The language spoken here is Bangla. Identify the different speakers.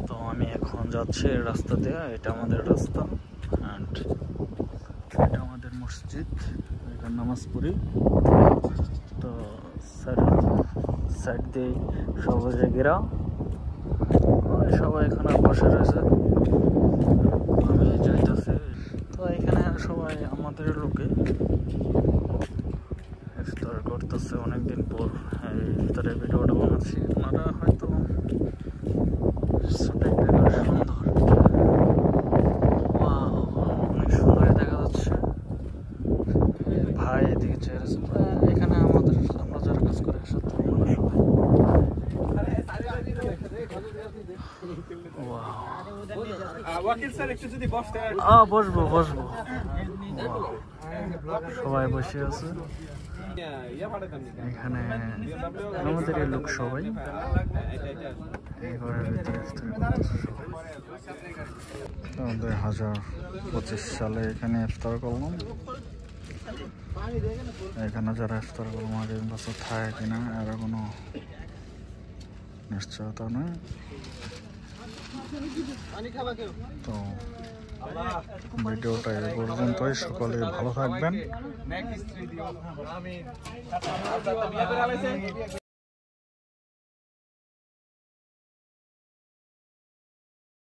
Speaker 1: তো আমি এখন যাচ্ছি রাস্তা দিয়ে, এটা আমাদের রাস্তা অ্যান্ড এটা আমাদের মসজিদ, এখানে নামাজ পড়ি। তো সাইড দিয়ে সবুজে ঘেরা, সবাই এখানে বসে রয়েছে, আমি যাইতেছি। তো এখানে সবাই আমাদের লোকে ইফতার করতেছে অনেকদিন পর। ইফতারের ভিডিওটা বানাচ্ছি, আপনারা হয়তো সুন্দর অনেক সুন্দর দেখা যাচ্ছে। ভাই এদিকে চেয়ার আছে, এখানে আমরা যারা কাজ করে একসাথে বসবো সবাই বসে আছে এখানে, আমাদের এই লোক সবাই ঘরের ভিতরে 2025 সালে এখানে ইফতার করলাম। এখানে যারা ইফতার করলাম আগের বছর থাকে কিনা এর কোনো নিশ্চয়তা নয়। তো ভিডিওটা এই পর্যন্তই, সকলে ভালো থাকবেন।